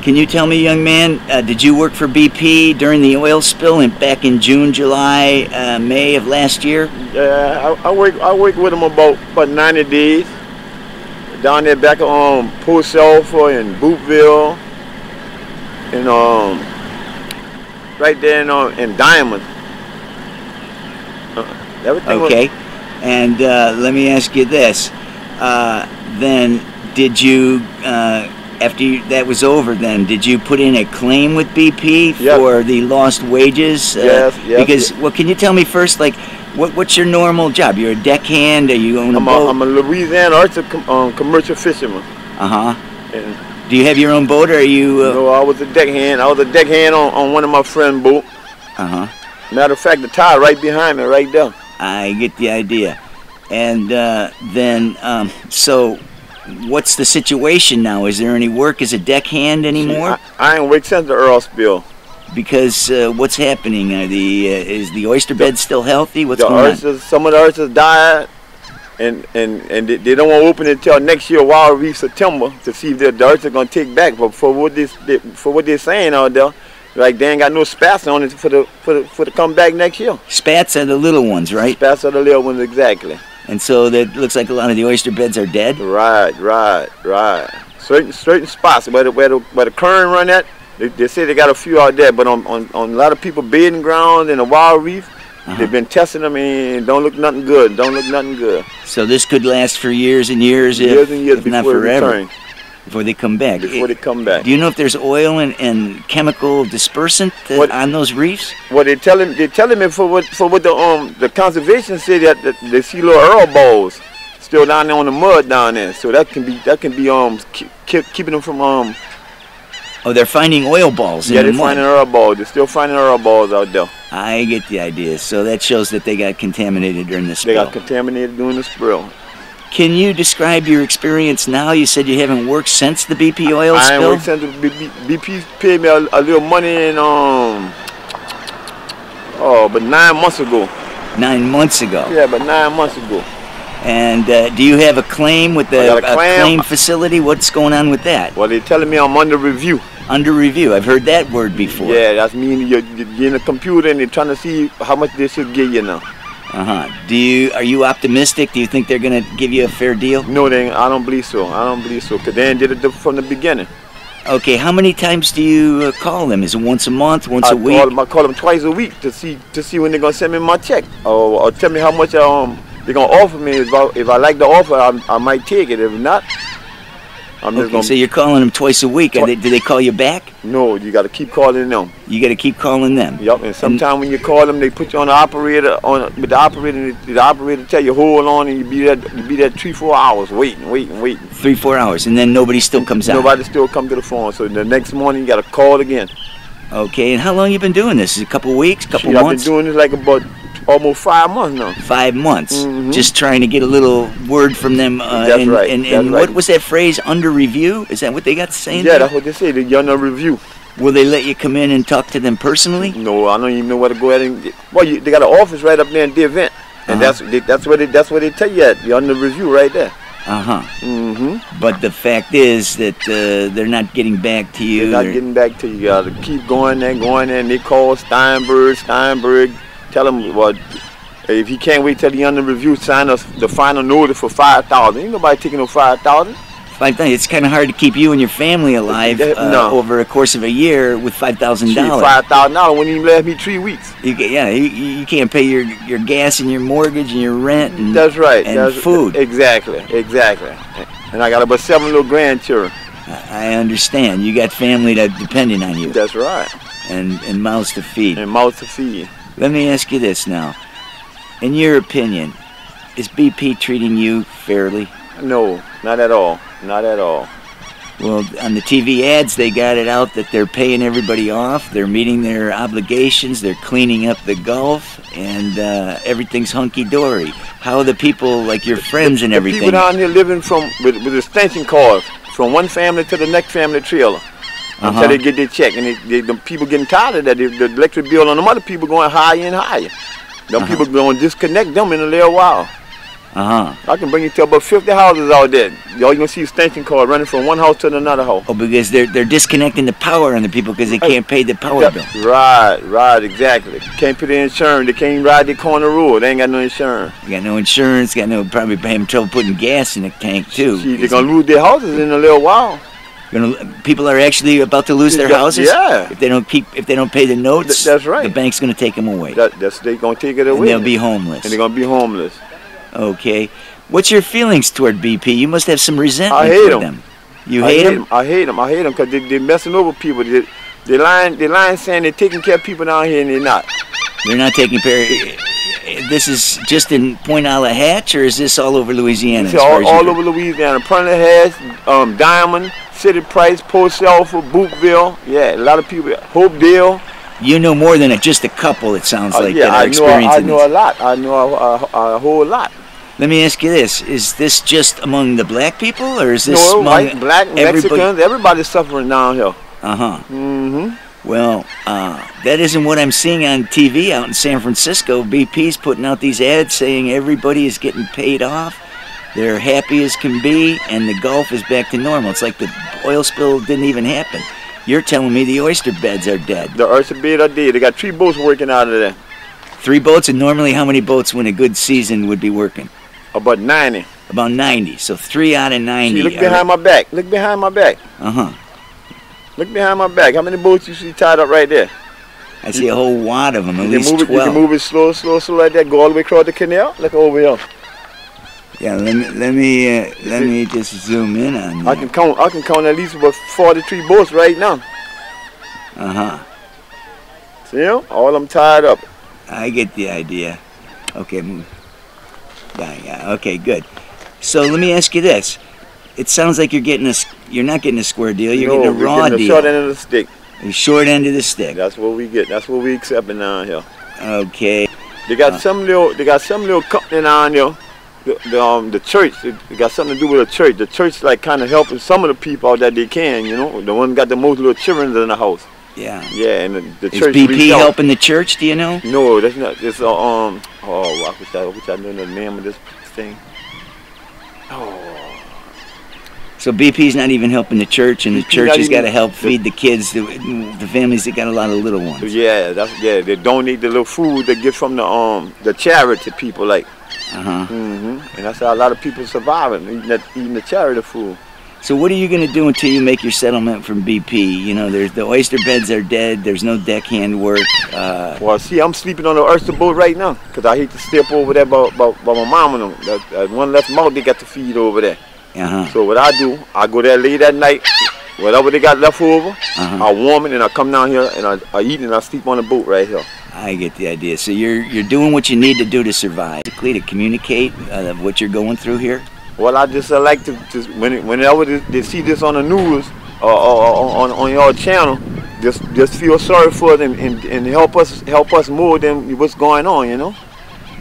Can you tell me, young man, did you work for BP during the oil spill back in June, July, May of last year? Yeah, I worked with them about 90 days. Down there back on Post Sulphur and Bootville, and right there in Diamond. Everything okay. And let me ask you this. Then did you, after that was over, then did you put in a claim with BP for the lost wages? Yes. Because, well, can you tell me first, like, what's your normal job? You're a deckhand, or you own a boat? I'm a Louisiana oyster commercial fisherman. Do you have your own boat, or are you? No, I was a deckhand. I was a deckhand on one of my friend's boats. Matter of fact, the tire right behind me, right there. I get the idea. And then, so what's the situation now? Is there any work as a deckhand anymore? I ain't worked since the oil spill. Because what's happening? Is the oyster bed still healthy? What's going on? Some of the oysters died, and they don't want to open it until next year, Wild Reef September, to see if the oysters going to take back. But for what they're saying out there, like they ain't got no spats on it for the come back next year. Spats are the little ones, right? Spats are the little ones, exactly. And so that looks like a lot of the oyster beds are dead. Right. Certain spots where the current run at. They say they got a few out there, but on a lot of people bedding ground in the Wild Reef, they've been testing them and don't look nothing good. So this could last for years and years, if not forever, before they come back. Do you know if there's oil and chemical dispersant on those reefs? Well, they're telling me for what the conservation said that they see little earl balls still down there on the mud down there, so that can be keeping them from Oh, they're finding oil balls in the mud. Yeah, they're finding oil balls. They're still finding oil balls out there. I get the idea. So that shows that they got contaminated during the spill. They got contaminated during the spill. Can you describe your experience now? You said you haven't worked since the BP oil spill? I ain't worked since the BP paid me a little money in, but 9 months ago. 9 months ago? Yeah, but 9 months ago. And do you have a claim with the claim facility? What's going on with that? Well, they're telling me I'm under review. Under review. I've heard that word before. Yeah, that's meaning you're in a computer and they're trying to see how much they should give you now. Are you optimistic? Do you think they're going to give you a fair deal? No, I don't believe so. Because they did it from the beginning. Okay, how many times do you call them? Is it once a month, once a week? I call them twice a week to see when they're going to send me my check. Or tell me how much they're going to offer me. If I like the offer, I might take it. If not, I'm just going to... So you're calling them twice a week. Do they call you back? No, you got to keep calling them. You got to keep calling them. Yep, and sometimes when you call them, they put you on the operator, with the operator tell you hold on, and you be there 3-4 hours waiting. 3-4 hours, and then nobody still comes out. Nobody still come to the phone. So the next morning you got to call again. Okay, and how long you been doing this? Is it a couple weeks, couple months? I've been doing this like about almost 5 months now. 5 months, just trying to get a little word from them. That's right. And what was that phrase? Under review? Is that what they got saying? Yeah, that's what they say. They're under review. Will they let you come in and talk to them personally? No, I don't even know where to go ahead and. Well, they got an office right up there in the event, and that's where they tell you at. You're under review right there. But the fact is that they're not getting back to you. They're not getting back to you. You got to keep going there, and they call Steinberg. Tell him, well, if he can't wait till the under review, sign us the final notice for $5,000. Ain't nobody taking no $5,000. $5,000. It's kind of hard to keep you and your family alive over a course of a year with $5,000. $5,000 wouldn't even last me 3 weeks. You can't pay your gas and your mortgage and your rent. And, that's right. And food. Exactly. And I got about 7 little grandchildren. I understand. You got family that depending on you. That's right. And mouths to feed. Let me ask you this now. In your opinion, is BP treating you fairly? No, not at all. Well, on the TV ads, they got it out that they're paying everybody off. They're meeting their obligations. They're cleaning up the Gulf, and everything's hunky-dory. How are the people, like your friends and everything? The people down here living with extension cords from one family to the next family trailer. Until they get their check, and the people getting tired of that. The electric bill on them other people going higher and higher. Them people going to disconnect them in a little while. I can bring you to about 50 houses out there. Y'all gonna see extension cord running from one house to another house. Oh, because they're disconnecting the power on the people because they can't pay the power bill. Right, exactly. Can't pay the insurance. They can't ride the corner road. They ain't got no insurance. You got no insurance. Got no probably having trouble putting gas in the tank too. See, they're gonna lose their houses in a little while. People are actually about to lose their houses. Yeah. If they don't pay the notes. That's right. The bank's gonna take them away. They're gonna take it away. And they'll be homeless. And they're gonna be homeless. Okay. What's your feelings toward BP? You must have some resentment I hate toward them. You hate them? I hate them. I hate them because they're messing over people. They're lying saying they're taking care of people down here and they're not. They're not taking care of... This is just in Point a la Hatch, or is this all over Louisiana? It's all over Louisiana. Point a la Hatch, Diamond, City Price, Post Alpha, Bookville. Yeah, a lot of people. Hopedale. You know more than just a couple, it sounds like, yeah, that are experiencing I know a lot. I know a whole lot. Let me ask you this. Is this just among the black people, or is this among white, black, Mexicans, everybody's suffering down here. Well, that isn't what I'm seeing on TV out in San Francisco. BP's putting out these ads saying everybody is getting paid off. They're happy as can be, and the Gulf is back to normal. It's like the oil spill didn't even happen. You're telling me the oyster beds are dead. The oyster beds are dead. They got 3 boats working out of there. 3 boats, and normally how many boats when a good season would be working? About 90. About 90. So 3 out of 90. See, look behind my back. Look behind my back. Look behind my back. How many boats you see tied up right there? I see a whole wad of them. At least 12. You can move it slow like that. Go all the way across the canal. Look over here. Yeah, let me just zoom in on that. I can count at least about 43 boats right now. See them? All of them tied up. I get the idea. Okay, move. Yeah. Okay, good. So let me ask you this: it sounds like you're not getting a square deal. You're getting a raw deal. The short end of the stick. The short end of the stick. That's what we get. That's what we accepting down here. Okay. They got some little company down here. The church. It got something to do with the church. The church like kind of helping some of the people out that they can. You know, the one got the most little children in the house. Yeah. Yeah, and the church. Is BP helping the church? Do you know? No, that's not. It's I wish I knew the name of this thing. So BP's not even helping the church, and the church has got to help feed the kids, the families that got a lot of little ones. Yeah, they donate the little food they get from the charity people, like. And that's how a lot of people surviving, eating the charity food. So what are you going to do until you make your settlement from BP? You know, the oyster beds are dead. There's no deckhand work. Well, see, I'm sleeping on the oyster boat right now because I hate to step over there by my mom and them. That one left mouth they got to feed over there. So what I do, I go there late at night. Whatever they got left over, I warm it and I come down here and I eat and I sleep on the boat right here. I get the idea. So you're doing what you need to do to survive, basically to communicate what you're going through here. Well, I just like to whenever they see this on the news or on your channel, just feel sorry for them and help us more than what's going on, you know.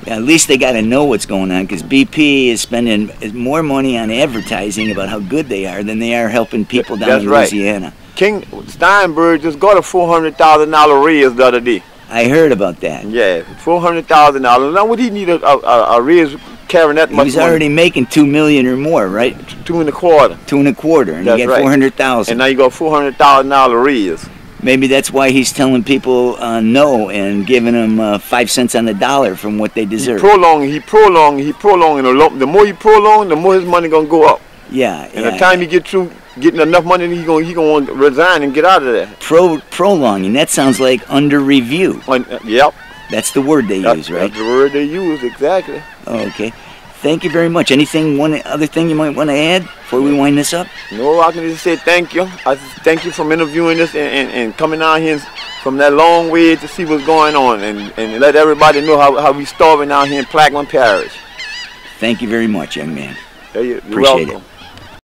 Yeah, at least they got to know what's going on because BP is spending more money on advertising about how good they are than they are helping people down in Louisiana. Right. King Feinberg just got a $400,000 raise the other day. I heard about that. Yeah, $400,000. Now would he need a raise carrying that much money? He was already making $2 million or more, right? $2 1/4. $2 1/4, and he got $400,000. And now you got $400,000 raise. Maybe that's why he's telling people no and giving them 5 cents on the dollar from what they deserve. He prolong, and the more he prolong, the more his money gonna go up. Yeah. And the time he get through getting enough money, he gonna want to resign and get out of there. Prolonging. That sounds like under review. Yep. That's the word they use, right? That's the word they use, exactly. Okay. Thank you very much. One other thing you might want to add before we wind this up? No, I can just say thank you. I thank you for interviewing us and coming out here from that long way to see what's going on and let everybody know how we starving out here in Plaquemines Parish. Thank you very much, young man. You're Appreciate welcome. it.